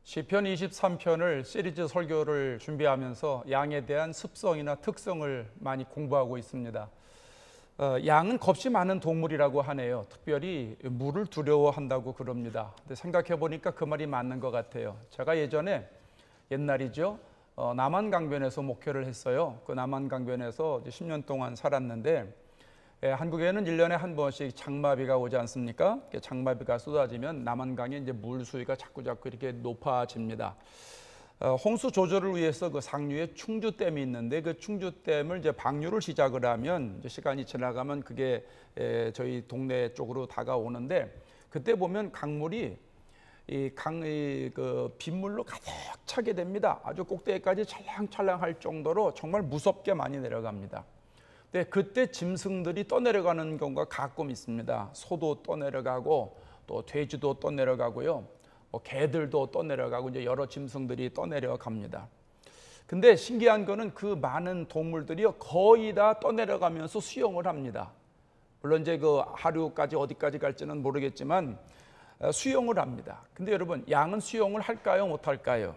시편 23편을 시리즈 설교를 준비하면서 양에 대한 습성이나 특성을 많이 공부하고 있습니다. 양은 겁이 많은 동물이라고 하네요. 특별히 물을 두려워한다고 그럽니다. 근데 생각해 보니까 그 말이 맞는 것 같아요. 제가 옛날이죠. 남한강변에서 목회를 했어요. 그 남한강변에서 10년 동안 살았는데 한국에는 1년에 한 번씩 장마비가 오지 않습니까? 장마비가 쏟아지면 남한강의 물 수위가 자꾸 이렇게 높아집니다. 홍수 조절을 위해서 그 상류에 충주댐이 있는데 그 충주댐을 방류를 시작을 하면 시간이 지나가면 그게 저희 동네 쪽으로 다가오는데 그때 보면 강물이 그 빗물로 가득 차게 됩니다. 아주 꼭대기까지 찰랑찰랑할 정도로 정말 무섭게 많이 내려갑니다. 네, 그때 짐승들이 떠내려가는 경우가 가끔 있습니다. 소도 떠내려가고 또 돼지도 떠내려가고요. 개들도 떠내려가고 이제 여러 짐승들이 떠내려갑니다. 근데 신기한 거는 그 많은 동물들이 거의 다 떠내려가면서 수영을 합니다. 물론 이제 그 하류까지 어디까지 갈지는 모르겠지만 수영을 합니다. 근데 여러분, 양은 수영을 할까요? 못 할까요?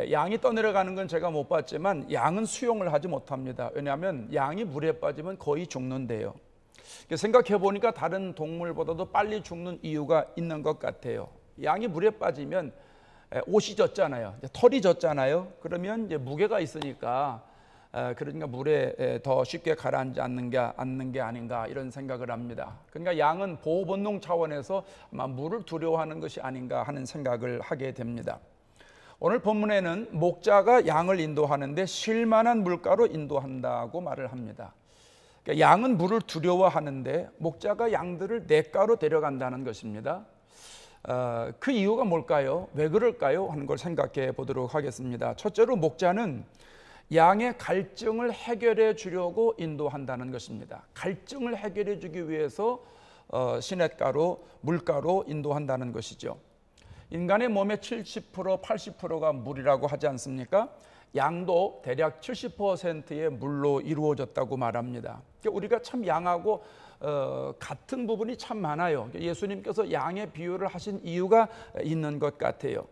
양이 떠내려가는 건 제가 못 봤지만 양은 수영을 하지 못합니다. 왜냐하면 양이 물에 빠지면 거의 죽는데요. 생각해 보니까 다른 동물보다도 빨리 죽는 이유가 있는 것 같아요. 양이 물에 빠지면 옷이 젖잖아요. 털이 젖잖아요. 그러면 이제 무게가 있으니까 그러니까 물에 더 쉽게 가라앉지 않는 게 아닌가 이런 생각을 합니다. 그러니까 양은 보호 본능 차원에서 아마 물을 두려워하는 것이 아닌가 하는 생각을 하게 됩니다. 오늘 본문에는 목자가 양을 인도하는데 쉴만한 물가로 인도한다고 말을 합니다. 그러니까 양은 물을 두려워하는데 목자가 양들을 냇가로 데려간다는 것입니다. 그 이유가 뭘까요? 왜 그럴까요? 하는 걸 생각해 보도록 하겠습니다. 첫째로 목자는 양의 갈증을 해결해 주려고 인도한다는 것입니다. 갈증을 해결해 주기 위해서 시냇가로 물가로 인도한다는 것이죠. 인간의 몸의 70%, 80%가 물이라고 하지 않습니까? 양도 대략 70%의 물로 이루어졌다고 말합니다. 우리가 참 양하고 같은 부분이 참 많아요. 예수님께서 양의 비유를 하신 이유가 있는 것 같아요.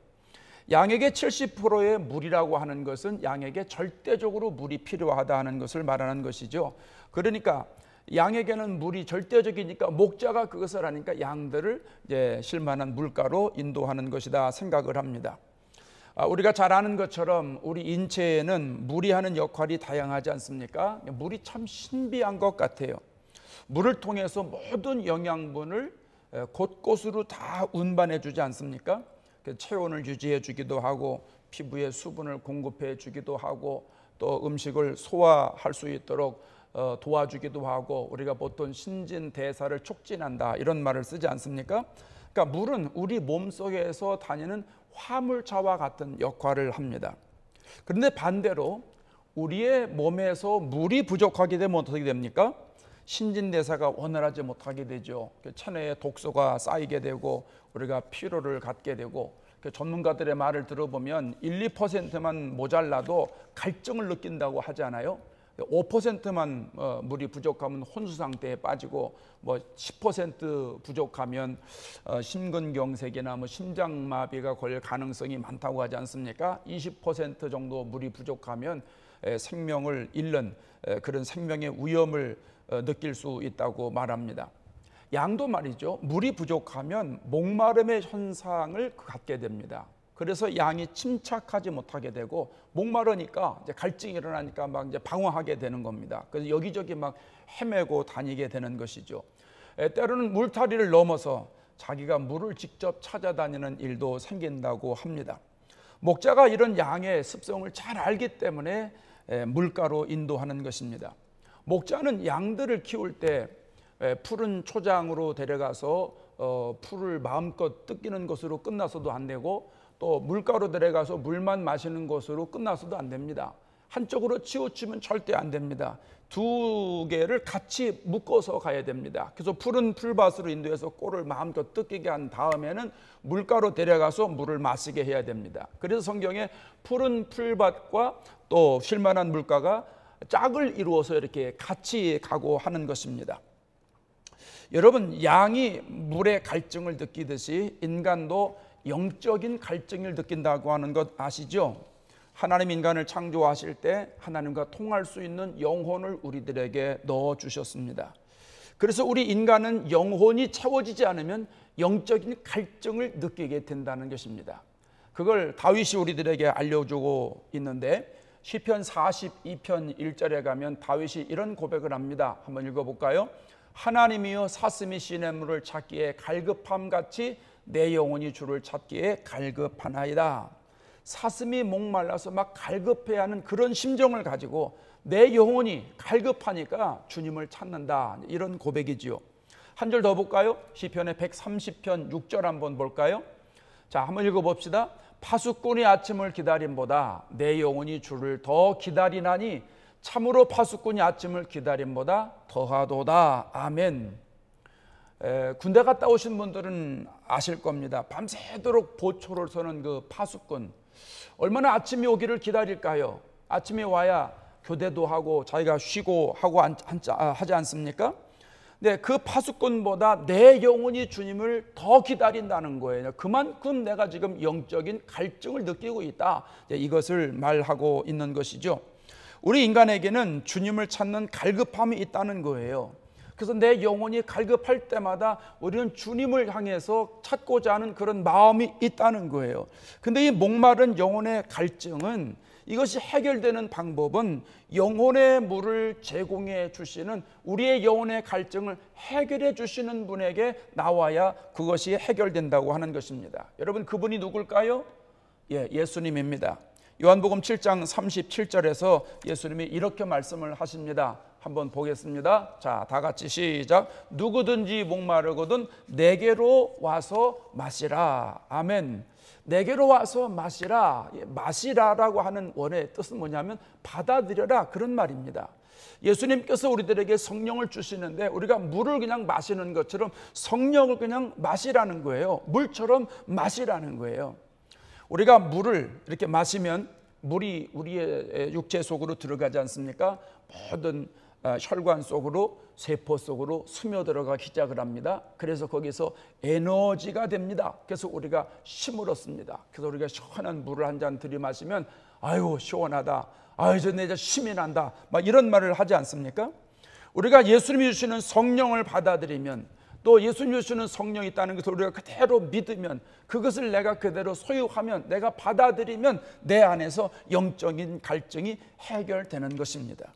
양에게 70%의 물이라고 하는 것은 양에게 절대적으로 물이 필요하다는 것을 말하는 것이죠. 그러니까 양에게는 물이 절대적이니까 목자가 그것을 하니까 양들을 이제 쉴만한 물가로 인도하는 것이다 생각을 합니다. 우리가 잘 아는 것처럼 우리 인체에는 물이 하는 역할이 다양하지 않습니까? 물이 참 신비한 것 같아요. 물을 통해서 모든 영양분을 곳곳으로 다 운반해 주지 않습니까? 체온을 유지해 주기도 하고 피부에 수분을 공급해 주기도 하고 또 음식을 소화할 수 있도록 도와주기도 하고 우리가 보통 신진대사를 촉진한다 이런 말을 쓰지 않습니까? 그러니까 물은 우리 몸속에서 다니는 화물차와 같은 역할을 합니다. 그런데 반대로 우리의 몸에서 물이 부족하게 되면 어떻게 됩니까? 신진대사가 원활하지 못하게 되죠. 체내에 독소가 쌓이게 되고 우리가 피로를 갖게 되고 전문가들의 말을 들어보면 1, 2%만 모자라도 갈증을 느낀다고 하잖아요. 5%만 물이 부족하면 혼수 상태에 빠지고 10% 부족하면 심근경색이나 심장마비가 걸릴 가능성이 많다고 하지 않습니까? 20% 정도 물이 부족하면 생명을 잃는 그런 생명의 위험을 느낄 수 있다고 말합니다. 양도 말이죠. 물이 부족하면 목마름의 현상을 갖게 됩니다. 그래서 양이 침착하지 못하게 되고 목마르니까 이제 갈증이 일어나니까 막 이제 방황하게 되는 겁니다. 그래서 여기저기 막 헤매고 다니게 되는 것이죠. 때로는 물타리를 넘어서 자기가 물을 직접 찾아다니는 일도 생긴다고 합니다. 목자가 이런 양의 습성을 잘 알기 때문에 물가로 인도하는 것입니다. 목자는 양들을 키울 때 푸른 초장으로 데려가서 풀을 마음껏 뜯기는 것으로 끝나서도 안 되고 또 물가로 데려가서 물만 마시는 것으로 끝나서도 안 됩니다. 한쪽으로 치우치면 절대 안 됩니다. 두 개를 같이 묶어서 가야 됩니다. 그래서 푸른 풀밭으로 인도해서 꼴을 마음껏 뜯기게 한 다음에는 물가로 데려가서 물을 마시게 해야 됩니다. 그래서 성경에 푸른 풀밭과 또 쉴만한 물가가 짝을 이루어서 이렇게 같이 가고 하는 것입니다. 여러분, 양이 물의 갈증을 느끼듯이 인간도 영적인 갈증을 느낀다고 하는 것 아시죠? 하나님 인간을 창조하실 때 하나님과 통할 수 있는 영혼을 우리들에게 넣어주셨습니다. 그래서 우리 인간은 영혼이 채워지지 않으면 영적인 갈증을 느끼게 된다는 것입니다. 그걸 다윗이 우리들에게 알려주고 있는데 시편 42편 1절에 가면 다윗이 이런 고백을 합니다. 한번 읽어볼까요? 하나님이여 사슴이 시냇물을 찾기에 갈급함같이 내 영혼이 주를 찾기에 갈급하나이다. 사슴이 목말라서 막 갈급해하는 그런 심정을 가지고 내 영혼이 갈급하니까 주님을 찾는다, 이런 고백이지요. 한 절 더 볼까요? 시편의 130편 6절 한번 볼까요? 자, 한번 읽어봅시다. 파수꾼이 아침을 기다림보다 내 영혼이 주를 더 기다리나니 참으로 파수꾼이 아침을 기다림보다 더하도다. 아멘. 군대 갔다 오신 분들은 아실 겁니다. 밤새도록 보초를 서는 그 파수꾼, 얼마나 아침이 오기를 기다릴까요? 아침에 와야 교대도 하고 자기가 쉬고 하고 하지 않습니까? 네, 그 파수꾼보다 내 영혼이 주님을 더 기다린다는 거예요. 그만큼 내가 지금 영적인 갈증을 느끼고 있다, 이것을 말하고 있는 것이죠. 우리 인간에게는 주님을 찾는 갈급함이 있다는 거예요. 그래서 내 영혼이 갈급할 때마다 우리는 주님을 향해서 찾고자 하는 그런 마음이 있다는 거예요. 근데 이 목마른 영혼의 갈증은, 이것이 해결되는 방법은 영혼의 물을 제공해 주시는, 우리의 영혼의 갈증을 해결해 주시는 분에게 나와야 그것이 해결된다고 하는 것입니다. 여러분, 그분이 누굴까요? 예수님입니다. 요한복음 7장 37절에서 예수님이 이렇게 말씀을 하십니다. 한번 보겠습니다. 자, 다 같이 시작. 누구든지 목마르거든 내게로 와서 마시라. 아멘. 내게로 와서 마시라. 마시라라고 하는 원어의 뜻은 뭐냐면 받아들여라, 그런 말입니다. 예수님께서 우리들에게 성령을 주시는데 우리가 물을 그냥 마시는 것처럼 성령을 그냥 마시라는 거예요. 물처럼 마시라는 거예요. 우리가 물을 이렇게 마시면 물이 우리의 육체 속으로 들어가지 않습니까? 모든 혈관 속으로, 세포 속으로 스며들어가기 시작을 합니다. 그래서 거기서 에너지가 됩니다. 그래서 우리가 힘을 얻습니다. 그래서 우리가 시원한 물을 한 잔 들이마시면 아유 시원하다, 아유 내 힘이 난다, 막 이런 말을 하지 않습니까? 우리가 예수님이 주시는 성령을 받아들이면, 또 예수님이 주시는 성령이 있다는 것을 우리가 그대로 믿으면, 그것을 내가 그대로 소유하면, 내가 받아들이면 내 안에서 영적인 갈증이 해결되는 것입니다.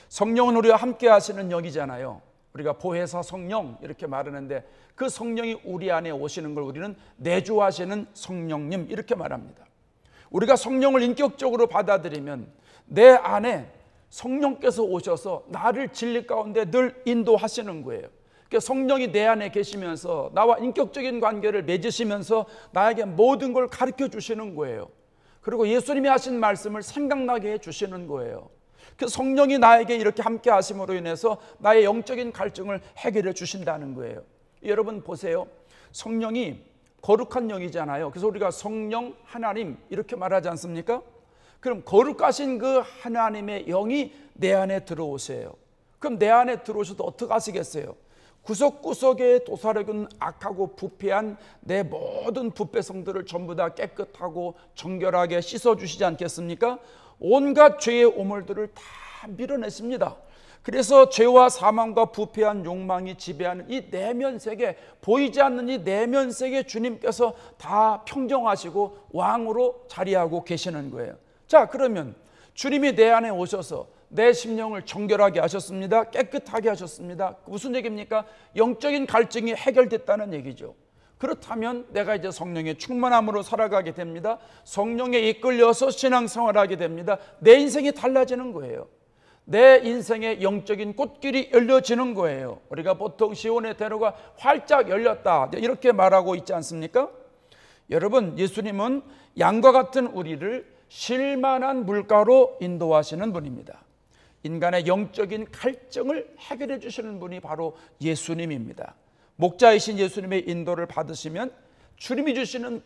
성령은 우리와 함께 하시는 영이잖아요. 우리가 보혜사 성령 이렇게 말하는데, 그 성령이 우리 안에 오시는 걸 우리는 내주하시는 성령님 이렇게 말합니다. 우리가 성령을 인격적으로 받아들이면 내 안에 성령께서 오셔서 나를 진리 가운데 늘 인도하시는 거예요. 그러니까 성령이 내 안에 계시면서 나와 인격적인 관계를 맺으시면서 나에게 모든 걸 가르쳐 주시는 거예요. 그리고 예수님이 하신 말씀을 생각나게 해 주시는 거예요. 그 성령이 나에게 이렇게 함께 하심으로 인해서 나의 영적인 갈증을 해결해 주신다는 거예요. 여러분 보세요. 성령이 거룩한 영이잖아요. 그래서 우리가 성령, 하나님 이렇게 말하지 않습니까? 그럼 거룩하신 그 하나님의 영이 내 안에 들어오세요. 그럼 내 안에 들어오셔도 어떻게 하시겠어요? 구석구석에 도사리군 악하고 부패한 내 모든 부패성들을 전부 다 깨끗하고 정결하게 씻어주시지 않겠습니까? 온갖 죄의 오물들을 다 밀어내십니다. 그래서 죄와 사망과 부패한 욕망이 지배하는 이 내면 세계, 보이지 않는 이 내면 세계 주님께서 다 평정하시고 왕으로 자리하고 계시는 거예요. 자, 그러면 주님이 내 안에 오셔서 내 심령을 정결하게 하셨습니다. 깨끗하게 하셨습니다. 무슨 얘기입니까? 영적인 갈증이 해결됐다는 얘기죠. 그렇다면 내가 이제 성령의 충만함으로 살아가게 됩니다. 성령에 이끌려서 신앙생활하게 됩니다. 내 인생이 달라지는 거예요. 내 인생의 영적인 꽃길이 열려지는 거예요. 우리가 보통 시온의 대로가 활짝 열렸다 이렇게 말하고 있지 않습니까? 여러분, 예수님은 양과 같은 우리를 쉴만한 물가로 인도하시는 분입니다. 인간의 영적인 갈증을 해결해 주시는 분이 바로 예수님입니다. 목자이신 예수님의 인도를 받으시면 주님이 주시는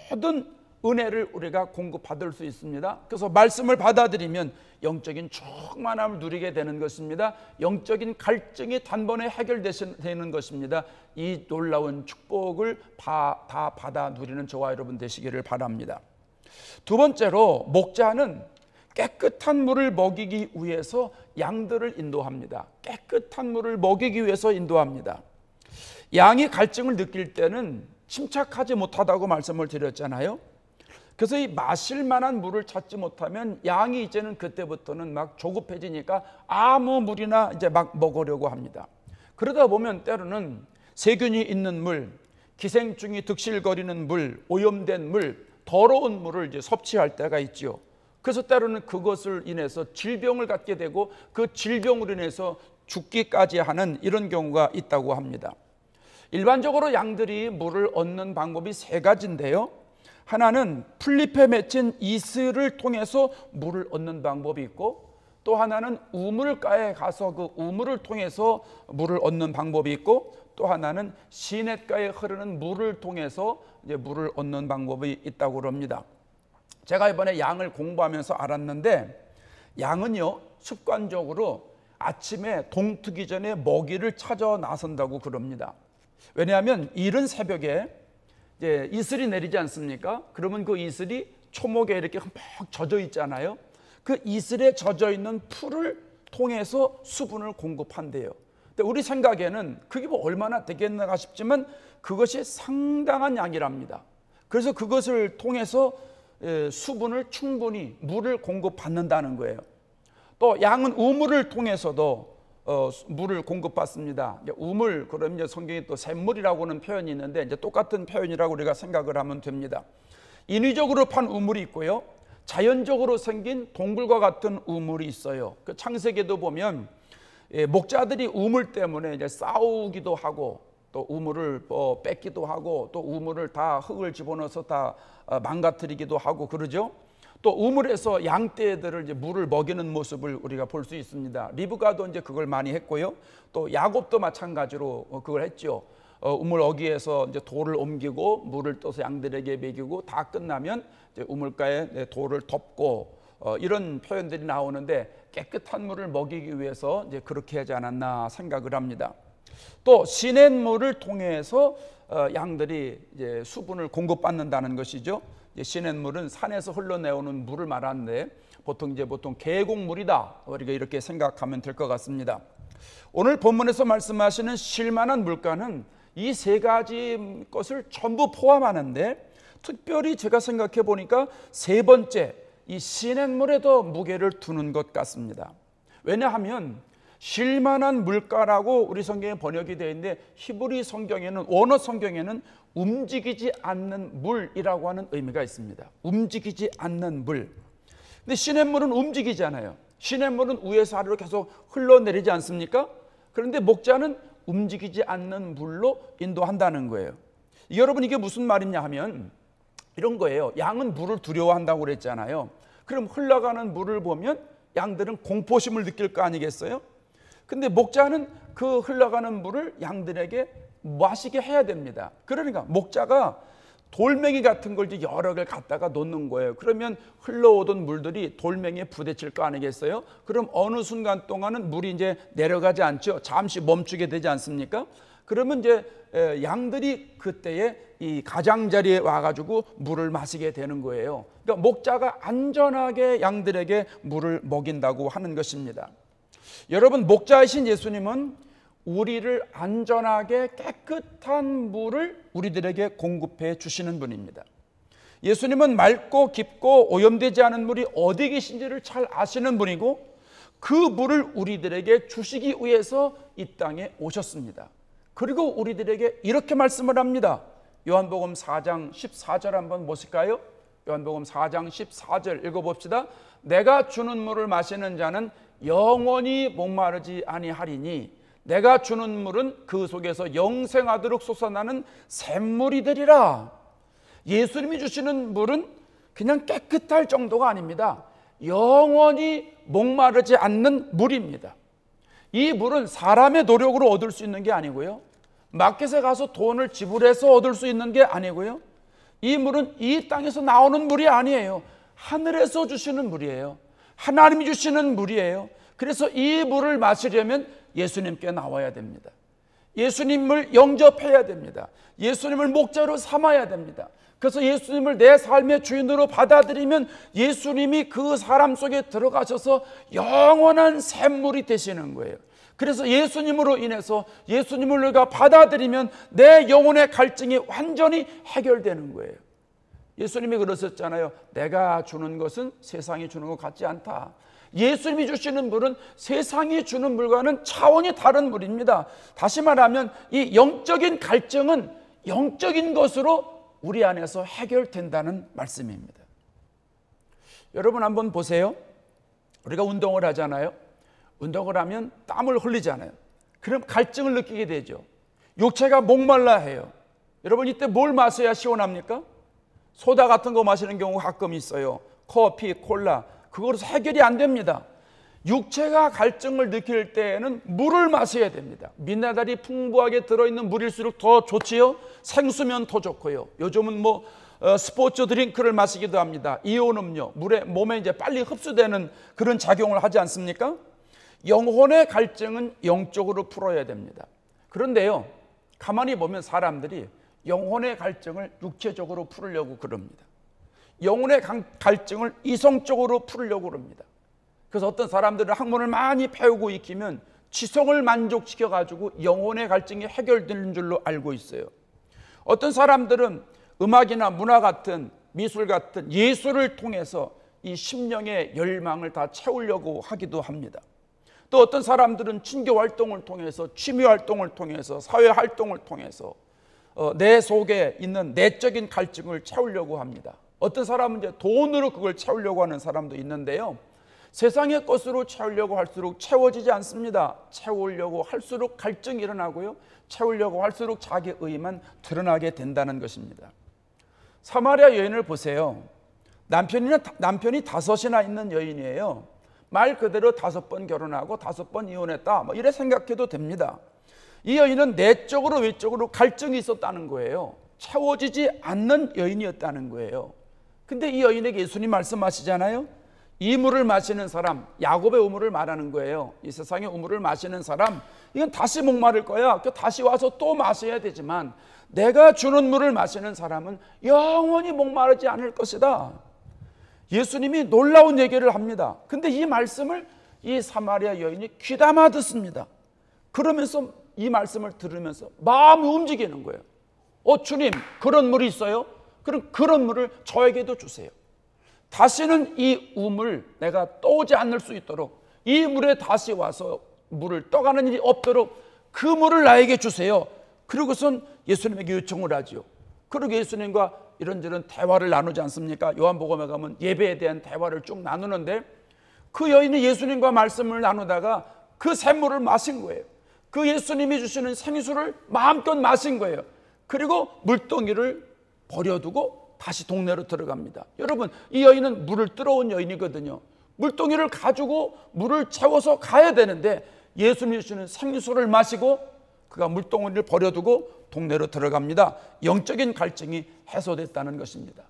모든 은혜를 우리가 공급받을 수 있습니다. 그래서 말씀을 받아들이면 영적인 충만함을 누리게 되는 것입니다. 영적인 갈증이 단번에 해결되는 것입니다. 이 놀라운 축복을 다 받아 누리는 저와 여러분 되시기를 바랍니다. 두 번째로 목자는 깨끗한 물을 먹이기 위해서 양들을 인도합니다. 깨끗한 물을 먹이기 위해서 인도합니다. 양이 갈증을 느낄 때는 침착하지 못하다고 말씀을 드렸잖아요. 그래서 이 마실 만한 물을 찾지 못하면 양이 이제는 그때부터는 막 조급해지니까 아무 물이나 이제 막 먹으려고 합니다. 그러다 보면 때로는 세균이 있는 물, 기생충이 득실거리는 물, 오염된 물, 더러운 물을 이제 섭취할 때가 있지요. 그래서 때로는 그것을 인해서 질병을 갖게 되고 그 질병으로 인해서 죽기까지 하는 이런 경우가 있다고 합니다. 일반적으로 양들이 물을 얻는 방법이 세 가지인데요. 하나는 풀잎에 맺힌 이슬을 통해서 물을 얻는 방법이 있고, 또 하나는 우물가에 가서 그 우물을 통해서 물을 얻는 방법이 있고, 또 하나는 시냇가에 흐르는 물을 통해서 이제 물을 얻는 방법이 있다고 합니다. 제가 이번에 양을 공부하면서 알았는데, 양은요 습관적으로 아침에 동트기 전에 먹이를 찾아 나선다고 그럽니다. 왜냐하면 이른 새벽에 이제 이슬이 내리지 않습니까? 그러면 그 이슬이 초목에 이렇게 막 젖어 있잖아요. 그 이슬에 젖어 있는 풀을 통해서 수분을 공급한대요. 근데 우리 생각에는 그게 뭐 얼마나 되겠나 싶지만 그것이 상당한 양이랍니다. 그래서 그것을 통해서 수분을 충분히 물을 공급받는다는 거예요. 또 양은 우물을 통해서도 물을 공급받습니다. 우물, 그럼 이제 성경에 또 샘물이라고는 표현이 있는데 이제 똑같은 표현이라고 우리가 생각을 하면 됩니다. 인위적으로 판 우물이 있고요, 자연적으로 생긴 동굴과 같은 우물이 있어요. 그 창세기도 보면 목자들이 우물 때문에 이제 싸우기도 하고, 또 우물을 뺏기도 하고, 또 우물을 다 흙을 집어넣어서 다 망가뜨리기도 하고 그러죠. 또 우물에서 양떼들을 이제 물을 먹이는 모습을 우리가 볼 수 있습니다. 리브가도 이제 그걸 많이 했고요. 또 야곱도 마찬가지로 그걸 했죠. 우물 어귀에서 이제 돌을 옮기고 물을 떠서 양들에게 먹이고 다 끝나면 이제 우물가에 돌을 덮고 이런 표현들이 나오는데, 깨끗한 물을 먹이기 위해서 이제 그렇게 하지 않았나 생각을 합니다. 또 시냇물을 통해서 양들이 이제 수분을 공급받는다는 것이죠. 시냇물은 산에서 흘러내오는 물을 말하는데 보통 계곡물이다, 우리가 이렇게 생각하면 될 것 같습니다. 오늘 본문에서 말씀하시는 쉴만한 물가는 이 세 가지 것을 전부 포함하는데, 특별히 제가 생각해 보니까 세 번째 이 시냇물에도 무게를 두는 것 같습니다. 왜냐하면 쉴만한 물가라고 우리 성경에 번역이 되어 있는데, 히브리 성경에는, 원어 성경에는 움직이지 않는 물이라고 하는 의미가 있습니다. 움직이지 않는 물. 근데 시냇물은 움직이잖아요. 시냇물은 위에서 아래로 계속 흘러내리지 않습니까? 그런데 목자는 움직이지 않는 물로 인도한다는 거예요. 여러분, 이게 무슨 말이냐 하면 이런 거예요. 양은 물을 두려워한다고 그랬잖아요. 그럼 흘러가는 물을 보면 양들은 공포심을 느낄 거 아니겠어요? 근데 목자는 그 흘러가는 물을 양들에게 마시게 해야 됩니다. 그러니까 목자가 돌멩이 같은 걸 여러 개를 갖다가 놓는 거예요. 그러면 흘러오던 물들이 돌멩이에 부딪힐 거 아니겠어요? 그럼 어느 순간 동안은 물이 이제 내려가지 않죠. 잠시 멈추게 되지 않습니까? 그러면 이제 양들이 그때에 이 가장자리에 와가지고 물을 마시게 되는 거예요. 그러니까 목자가 안전하게 양들에게 물을 먹인다고 하는 것입니다. 여러분, 목자이신 예수님은 우리를 안전하게 깨끗한 물을 우리들에게 공급해 주시는 분입니다. 예수님은 맑고 깊고 오염되지 않은 물이 어디 계신지를 잘 아시는 분이고, 그 물을 우리들에게 주시기 위해서 이 땅에 오셨습니다. 그리고 우리들에게 이렇게 말씀을 합니다. 요한복음 4장 14절 한번 보실까요? 요한복음 4장 14절 읽어봅시다. 내가 주는 물을 마시는 자는 영원히 목마르지 아니하리니 내가 주는 물은 그 속에서 영생하도록 솟아나는 샘물이 되리라. 예수님이 주시는 물은 그냥 깨끗할 정도가 아닙니다. 영원히 목마르지 않는 물입니다. 이 물은 사람의 노력으로 얻을 수 있는 게 아니고요, 마켓에 가서 돈을 지불해서 얻을 수 있는 게 아니고요, 이 물은 이 땅에서 나오는 물이 아니에요. 하늘에서 주시는 물이에요. 하나님이 주시는 물이에요. 그래서 이 물을 마시려면 예수님께 나와야 됩니다. 예수님을 영접해야 됩니다. 예수님을 목자로 삼아야 됩니다. 그래서 예수님을 내 삶의 주인으로 받아들이면 예수님이 그 사람 속에 들어가셔서 영원한 샘물이 되시는 거예요. 그래서 예수님으로 인해서 예수님을 우리가 받아들이면 내 영혼의 갈증이 완전히 해결되는 거예요. 예수님이 그러셨잖아요. 내가 주는 것은 세상이 주는 것 같지 않다. 예수님이 주시는 물은 세상이 주는 물과는 차원이 다른 물입니다. 다시 말하면 이 영적인 갈증은 영적인 것으로 우리 안에서 해결된다는 말씀입니다. 여러분 한번 보세요. 우리가 운동을 하잖아요. 운동을 하면 땀을 흘리잖아요. 그럼 갈증을 느끼게 되죠. 육체가 목말라 해요. 여러분 이때 뭘 마셔야 시원합니까? 소다 같은 거 마시는 경우가 가끔 있어요. 커피, 콜라. 그거로 해결이 안 됩니다. 육체가 갈증을 느낄 때에는 물을 마셔야 됩니다. 미네랄이 풍부하게 들어있는 물일수록 더 좋지요. 생수면 더 좋고요. 요즘은 스포츠 드링크를 마시기도 합니다. 이온 음료, 몸에 이제 빨리 흡수되는 그런 작용을 하지 않습니까? 영혼의 갈증은 영적으로 풀어야 됩니다. 그런데요, 가만히 보면 사람들이 영혼의 갈증을 육체적으로 풀으려고 그럽니다. 영혼의 갈증을 이성적으로 풀으려고 그럽니다. 그래서 어떤 사람들은 학문을 많이 배우고 익히면 지성을 만족시켜 가지고 영혼의 갈증이 해결되는 줄로 알고 있어요. 어떤 사람들은 음악이나 문화 같은 미술 같은 예술을 통해서 이 심령의 열망을 다 채우려고 하기도 합니다. 또 어떤 사람들은 친교 활동을 통해서, 취미 활동을 통해서, 사회 활동을 통해서 내 속에 있는 내적인 갈증을 채우려고 합니다. 어떤 사람은 이제 돈으로 그걸 채우려고 하는 사람도 있는데요. 세상의 것으로 채우려고 할수록 채워지지 않습니다. 채우려고 할수록 갈증이 일어나고요. 채우려고 할수록 자기 의만 드러나게 된다는 것입니다. 사마리아 여인을 보세요. 남편이 5이나 있는 여인이에요. 말 그대로 5번 결혼하고 5번 이혼했다. 이래 생각해도 됩니다. 이 여인은 내적으로 외적으로 갈증이 있었다는 거예요. 채워지지 않는 여인이었다는 거예요. 근데 이 여인에게 예수님 말씀하시잖아요. 이 물을 마시는 사람, 야곱의 우물을 말하는 거예요. 이 세상의 우물을 마시는 사람, 이건 다시 목마를 거야. 다시 와서 또 마셔야 되지만 내가 주는 물을 마시는 사람은 영원히 목마르지 않을 것이다. 예수님이 놀라운 얘기를 합니다. 근데 이 말씀을 이 사마리아 여인이 귀담아 듣습니다. 그러면서 이 말씀을 들으면서 마음이 움직이는 거예요. 주님, 그런 물이 있어요? 그럼 그런 물을 저에게도 주세요. 다시는 이 우물 내가 떠오지 않을 수 있도록, 이 물에 다시 와서 물을 떠가는 일이 없도록 그 물을 나에게 주세요. 그리고선 예수님에게 요청을 하지요. 그리고 예수님과 이런저런 대화를 나누지 않습니까? 요한복음에 가면 예배에 대한 대화를 쭉 나누는데 그 여인이 예수님과 말씀을 나누다가 그 샘물을 마신 거예요. 그 예수님이 주시는 생수를 마음껏 마신 거예요. 그리고 물동이를 버려두고 다시 동네로 들어갑니다. 여러분, 이 여인은 물을 들어온 여인이거든요. 물동이를 가지고 물을 채워서 가야 되는데 예수님이 주시는 생수를 마시고 그가 물동이를 버려두고 동네로 들어갑니다. 영적인 갈증이 해소됐다는 것입니다.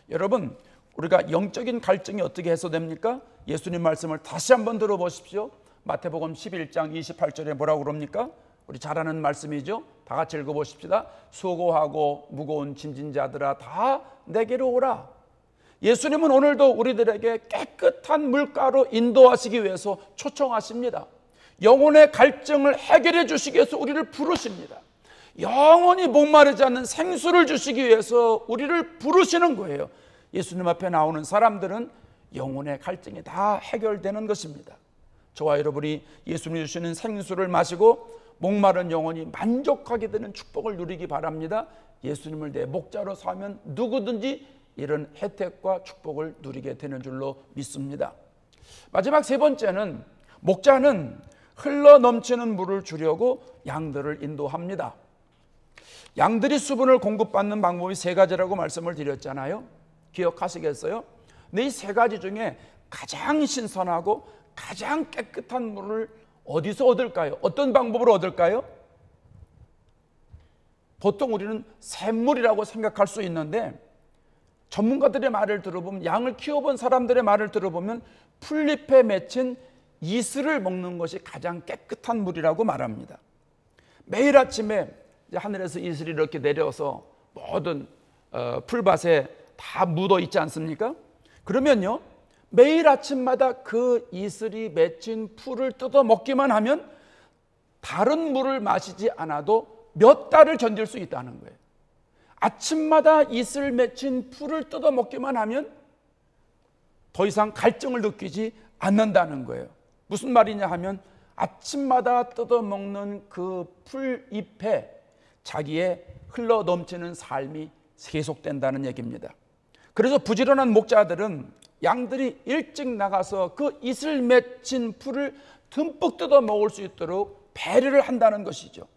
여러분, 우리가 영적인 갈증이 어떻게 해소됩니까? 예수님 말씀을 다시 한번 들어보십시오. 마태복음 11장 28절에 뭐라고 그럽니까? 우리 잘 아는 말씀이죠. 다 같이 읽어보십시다. 수고하고 무거운 짐진 자들아 다 내게로 오라. 예수님은 오늘도 우리들에게 깨끗한 물가로 인도하시기 위해서 초청하십니다. 영혼의 갈증을 해결해 주시기 위해서 우리를 부르십니다. 영원히 목마르지 않는 생수를 주시기 위해서 우리를 부르시는 거예요. 예수님 앞에 나오는 사람들은 영혼의 갈증이 다 해결되는 것입니다. 저와 여러분이 예수님이 주시는 생수를 마시고 목마른 영혼이 만족하게 되는 축복을 누리기 바랍니다. 예수님을 내 목자로 삼으면 누구든지 이런 혜택과 축복을 누리게 되는 줄로 믿습니다. 마지막 세 번째는 목자는 흘러 넘치는 물을 주려고 양들을 인도합니다. 양들이 수분을 공급받는 방법이 3가지라고 말씀을 드렸잖아요. 기억하시겠어요? 근데 이 3가지 중에 가장 신선하고 가장 깨끗한 물을 어디서 얻을까요? 어떤 방법으로 얻을까요? 보통 우리는 샘물이라고 생각할 수 있는데 전문가들의 말을 들어보면, 양을 키워본 사람들의 말을 들어보면 풀잎에 맺힌 이슬을 먹는 것이 가장 깨끗한 물이라고 말합니다. 매일 아침에 하늘에서 이슬이 이렇게 내려서 모든 풀밭에 다 묻어 있지 않습니까? 그러면요, 매일 아침마다 그 이슬이 맺힌 풀을 뜯어 먹기만 하면 다른 물을 마시지 않아도 몇 달을 견딜 수 있다는 거예요. 아침마다 이슬 맺힌 풀을 뜯어 먹기만 하면 더 이상 갈증을 느끼지 않는다는 거예요. 무슨 말이냐 하면 아침마다 뜯어 먹는 그 풀잎에 자기의 흘러 넘치는 삶이 계속된다는 얘기입니다. 그래서 부지런한 목자들은 양들이 일찍 나가서 그 이슬 맺힌 풀을 듬뿍 뜯어 먹을 수 있도록 배려를 한다는 것이죠.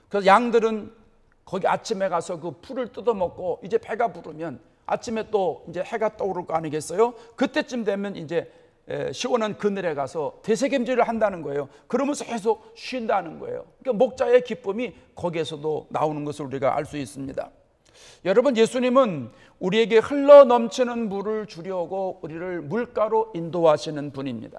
그래서 양들은 거기 아침에 가서 그 풀을 뜯어 먹고 이제 배가 부르면 아침에 또 이제 해가 떠오를 거 아니겠어요? 그때쯤 되면 이제 시원한 그늘에 가서 되새김질을 한다는 거예요. 그러면서 계속 쉰다는 거예요. 그러니까 목자의 기쁨이 거기에서도 나오는 것을 우리가 알 수 있습니다. 여러분, 예수님은 우리에게 흘러 넘치는 물을 주려고 우리를 물가로 인도하시는 분입니다.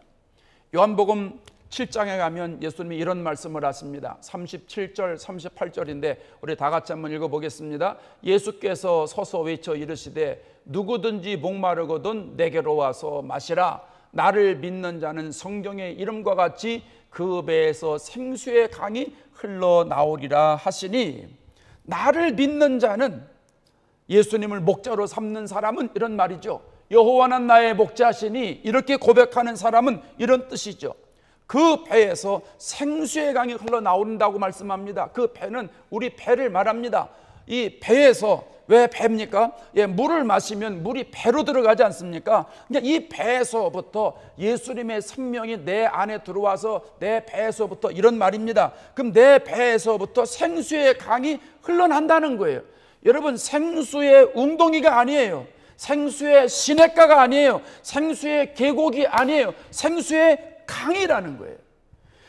요한복음 7장에 가면 예수님이 이런 말씀을 하십니다. 37절 38절인데 우리 다 같이 한번 읽어보겠습니다. 예수께서 서서 외쳐 이르시되 누구든지 목마르거든 내게로 와서 마시라. 나를 믿는 자는 성경의 이름과 같이 그 배에서 생수의 강이 흘러나오리라 하시니, 나를 믿는 자는, 예수님을 목자로 삼는 사람은 이런 말이죠. 여호와는 나의 목자시니, 이렇게 고백하는 사람은 이런 뜻이죠. 그 배에서 생수의 강이 흘러나온다고 말씀합니다. 그 배는 우리 배를 말합니다. 이 배에서, 왜 배입니까? 물을 마시면 물이 배로 들어가지 않습니까? 그러니까 이 배에서부터 예수님의 생명이 내 안에 들어와서 내 배에서부터, 이런 말입니다. 그럼 내 배에서부터 생수의 강이 흘러난다는 거예요. 여러분, 생수의 웅덩이가 아니에요. 생수의 시냇가가 아니에요. 생수의 계곡이 아니에요. 생수의 강이라는 거예요.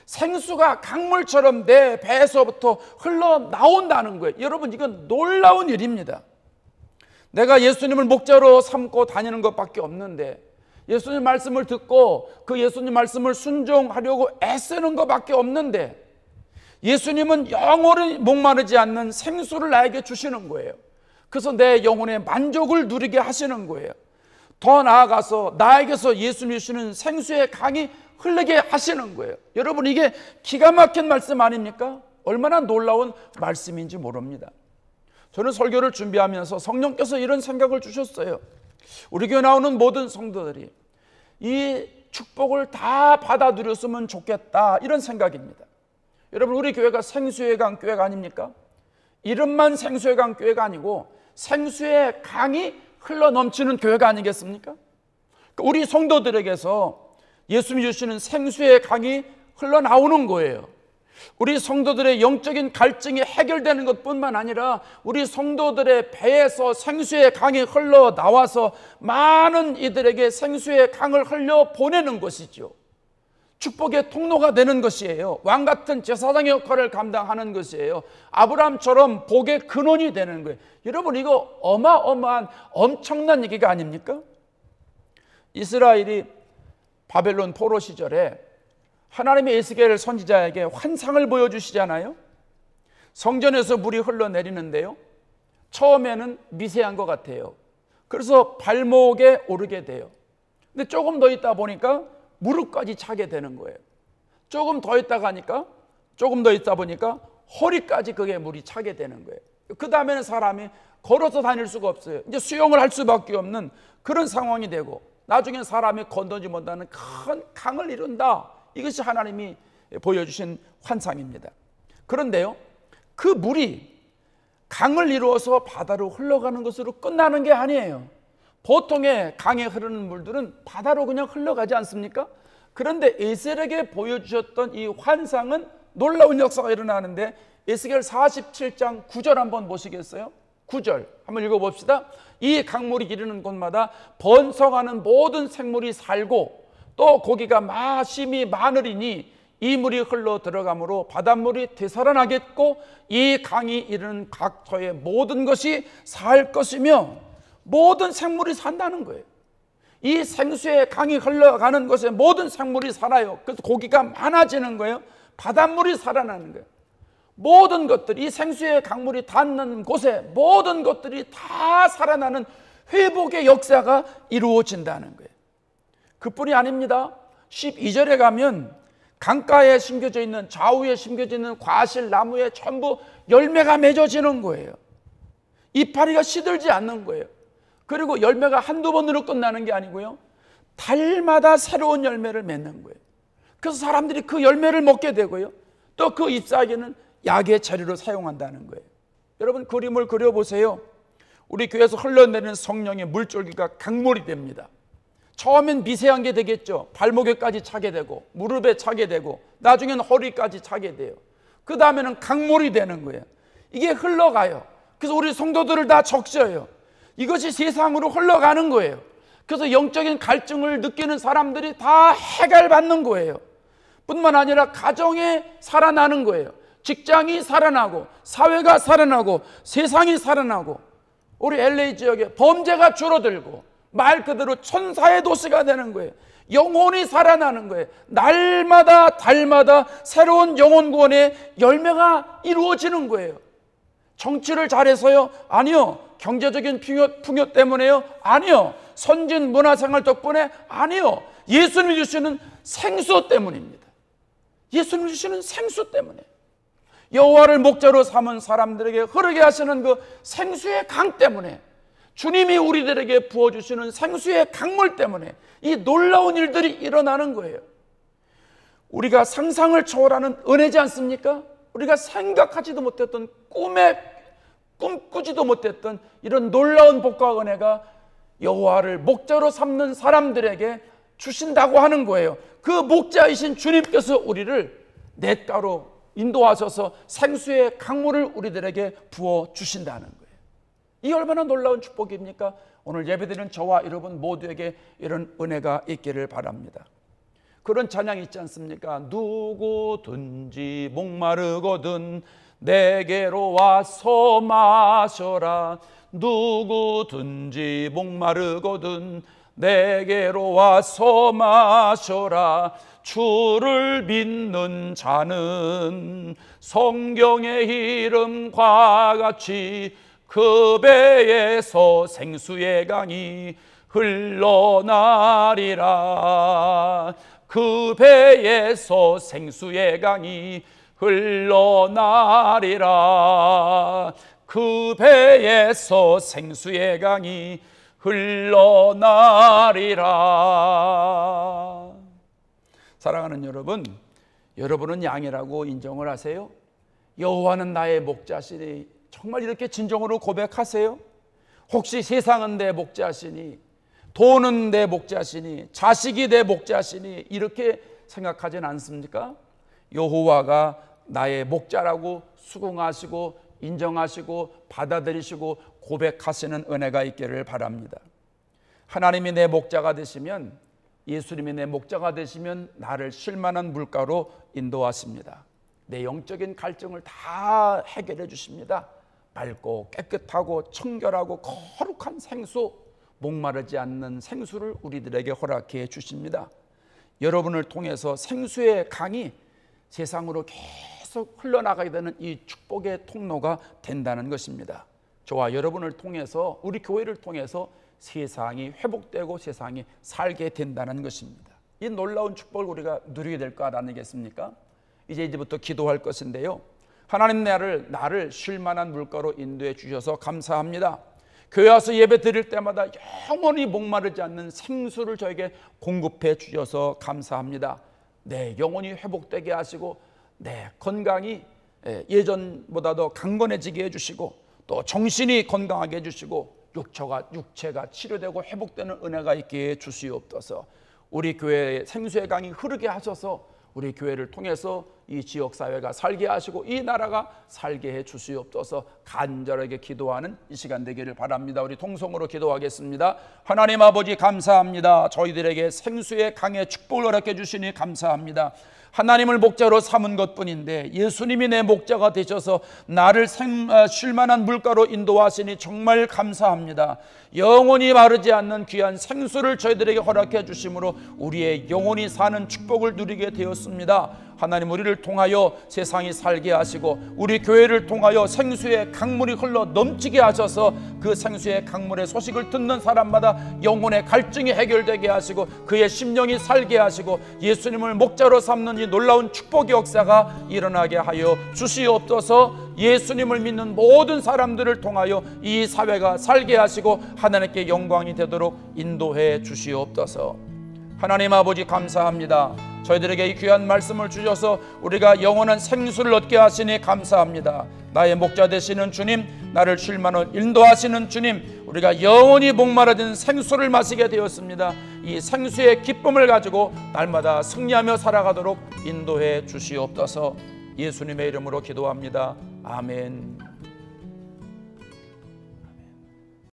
생수가 강물처럼 내 배에서부터 흘러나온다는 거예요. 여러분, 이건 놀라운 일입니다. 내가 예수님을 목자로 삼고 다니는 것밖에 없는데, 예수님 말씀을 듣고 그 예수님 말씀을 순종하려고 애쓰는 것밖에 없는데, 예수님은 영원히 목마르지 않는 생수를 나에게 주시는 거예요. 그래서 내 영혼의 만족을 누리게 하시는 거예요. 더 나아가서 나에게서 예수님 주시는 생수의 강이 흐르게 하시는 거예요. 여러분, 이게 기가 막힌 말씀 아닙니까? 얼마나 놀라운 말씀인지 모릅니다. 저는 설교를 준비하면서 성령께서 이런 생각을 주셨어요. 우리 교회 나오는 모든 성도들이 이 축복을 다 받아 누렸으면 좋겠다, 이런 생각입니다. 여러분, 우리 교회가 생수의 강 교회가 아닙니까? 이름만 생수의 강 교회가 아니고 생수의 강이 흘러 넘치는 교회가 아니겠습니까? 우리 성도들에게서 예수님이 주시는 생수의 강이 흘러나오는 거예요. 우리 성도들의 영적인 갈증이 해결되는 것뿐만 아니라 우리 성도들의 배에서 생수의 강이 흘러나와서 많은 이들에게 생수의 강을 흘려보내는 것이죠. 축복의 통로가 되는 것이에요. 왕같은 제사장의 역할을 감당하는 것이에요. 아브라함처럼 복의 근원이 되는 거예요. 여러분, 이거 어마어마한 엄청난 얘기가 아닙니까? 이스라엘이 바벨론 포로 시절에 하나님의 에스겔 선지자에게 환상을 보여주시잖아요. 성전에서 물이 흘러내리는데요, 처음에는 미세한 것 같아요. 그래서 발목에 오르게 돼요. 근데 조금 더 있다 보니까 무릎까지 차게 되는 거예요. 조금 더 있다 보니까 허리까지 그게 물이 차게 되는 거예요. 그 다음에는 사람이 걸어서 다닐 수가 없어요. 이제 수영을 할 수밖에 없는 그런 상황이 되고, 나중에 사람이 건너지 못하는 큰 강을 이룬다. 이것이 하나님이 보여주신 환상입니다. 그런데요, 그 물이 강을 이루어서 바다로 흘러가는 것으로 끝나는 게 아니에요. 보통의 강에 흐르는 물들은 바다로 그냥 흘러가지 않습니까? 그런데 에스겔에게 보여주셨던 이 환상은 놀라운 역사가 일어나는데, 에스겔 47장 9절 한번 보시겠어요? 9절 한번 읽어봅시다. 이 강물이 이르는 곳마다 번성하는 모든 생물이 살고 또 고기가 심이 많으리니 이 물이 흘러 들어가므로 바닷물이 되살아나겠고 이 강이 이르는 각 터의 모든 것이 살 것이며, 모든 생물이 산다는 거예요. 이 생수의 강이 흘러가는 곳에 모든 생물이 살아요. 그래서 고기가 많아지는 거예요. 바닷물이 살아나는 거예요. 모든 것들이, 이 생수의 강물이 닿는 곳에 모든 것들이 다 살아나는 회복의 역사가 이루어진다는 거예요. 그뿐이 아닙니다. 12절에 가면 강가에 심겨져 있는, 좌우에 심겨져 있는 과실 나무에 전부 열매가 맺어지는 거예요. 이파리가 시들지 않는 거예요. 그리고 열매가 한두 번으로 끝나는 게 아니고요, 달마다 새로운 열매를 맺는 거예요. 그래서 사람들이 그 열매를 먹게 되고요, 또 그 잎사귀는 약의 재료로 사용한다는 거예요. 여러분, 그림을 그려보세요. 우리 교회에서 흘러내리는 성령의 물줄기가 강물이 됩니다. 처음엔 미세한 게 되겠죠. 발목에까지 차게 되고 무릎에 차게 되고 나중에는 허리까지 차게 돼요. 그 다음에는 강물이 되는 거예요. 이게 흘러가요. 그래서 우리 성도들을 다 적셔요. 이것이 세상으로 흘러가는 거예요. 그래서 영적인 갈증을 느끼는 사람들이 다 해결받는 거예요. 뿐만 아니라 가정이 살아나는 거예요. 직장이 살아나고 사회가 살아나고 세상이 살아나고 우리 LA 지역에 범죄가 줄어들고 말 그대로 천사의 도시가 되는 거예요. 영혼이 살아나는 거예요. 날마다 달마다 새로운 영혼 구원의 열매가 이루어지는 거예요. 정치를 잘해서요? 아니요. 경제적인 풍요 때문에요? 아니요. 선진 문화생활 덕분에? 아니요. 예수님이 주시는 생수 때문입니다. 예수님이 주시는 생수 때문에, 여호와를 목자로 삼은 사람들에게 흐르게 하시는 그 생수의 강 때문에, 주님이 우리들에게 부어주시는 생수의 강물 때문에 이 놀라운 일들이 일어나는 거예요. 우리가 상상을 초월하는 은혜지 않습니까? 우리가 생각하지도 못했던, 꿈꾸지도 못했던 이런 놀라운 복과 은혜가 여호와를 목자로 삼는 사람들에게 주신다고 하는 거예요. 그 목자이신 주님께서 우리를 냇가로 인도하셔서 생수의 강물을 우리들에게 부어주신다는 거예요. 이 얼마나 놀라운 축복입니까? 오늘 예배드리는 저와 여러분 모두에게 이런 은혜가 있기를 바랍니다. 그런 찬양이 있지 않습니까? 누구든지 목마르거든 내게로 와서 마셔라. 누구든지 목마르거든 내게로 와서 마셔라. 주를 믿는 자는 성경의 이름과 같이 그 배에서 생수의 강이 흘러나리라. 그 배에서 생수의 강이 흘러나리라. 그 배에서 생수의 강이 흘러나리라. 사랑하는 여러분, 여러분은 양이라고 인정을 하세요? 여호와는 나의 목자시니 정말 이렇게 진정으로 고백하세요? 혹시 세상은 내 목자시니, 돈은 내 목자시니, 자식이 내 목자시니 이렇게 생각하진 않습니까? 여호와가 나의 목자라고 수긍하시고 인정하시고 받아들이시고 고백하시는 은혜가 있기를 바랍니다. 하나님이 내 목자가 되시면, 예수님이 내 목자가 되시면 나를 쉴만한 물가로 인도하십니다. 내 영적인 갈증을 다 해결해 주십니다. 맑고 깨끗하고 청결하고 거룩한 생수, 목마르지 않는 생수를 우리들에게 허락해 주십니다. 여러분을 통해서 생수의 강이 세상으로 계속 흘러나가게 되는 이 축복의 통로가 된다는 것입니다. 저와 여러분을 통해서, 우리 교회를 통해서 세상이 회복되고 세상이 살게 된다는 것입니다. 이 놀라운 축복을 우리가 누리게 될 거 아니겠습니까? 이제부터 기도할 것인데요, 하나님, 나를 쉴만한 물가로 인도해 주셔서 감사합니다. 교회 와서 예배 드릴 때마다 영원히 목마르지 않는 생수를 저에게 공급해 주셔서 감사합니다. 내 영혼이 회복되게 하시고 내 건강이 예전보다 더 강건해지게 해주시고 또 정신이 건강하게 해주시고 육체가 치료되고 회복되는 은혜가 있게 해주시옵소서. 우리 교회에 생수의 강이 흐르게 하셔서 우리 교회를 통해서 이 지역사회가 살게 하시고 이 나라가 살게 해 주시옵소서. 간절하게 기도하는 이 시간 되기를 바랍니다. 우리 통성으로 기도하겠습니다. 하나님 아버지 감사합니다. 저희들에게 생수의 강의 축복을 허락해 주시니 감사합니다. 하나님을 목자로 삼은 것뿐인데 예수님이 내 목자가 되셔서 나를 쉴만한 물가로 인도하시니 정말 감사합니다. 영원히 마르지 않는 귀한 생수를 저희들에게 허락해 주심으로 우리의 영원히 사는 축복을 누리게 되었습니다. 하나님, 우리를 통하여 세상이 살게 하시고 우리 교회를 통하여 생수의 강물이 흘러 넘치게 하셔서 그 생수의 강물의 소식을 듣는 사람마다 영혼의 갈증이 해결되게 하시고 그의 심령이 살게 하시고 예수님을 목자로 삼는 이 놀라운 축복의 역사가 일어나게 하여 주시옵소서. 예수님을 믿는 모든 사람들을 통하여 이 사회가 살게 하시고 하나님께 영광이 되도록 인도해 주시옵소서. 하나님 아버지 감사합니다. 저희들에게 이 귀한 말씀을 주셔서 우리가 영원한 생수를 얻게 하시니 감사합니다. 나의 목자 되시는 주님, 나를 쉴만한 인도하시는 주님, 우리가 영원히 목마르는 생수를 마시게 되었습니다. 이 생수의 기쁨을 가지고 날마다 승리하며 살아가도록 인도해 주시옵소서. 예수님의 이름으로 기도합니다. 아멘.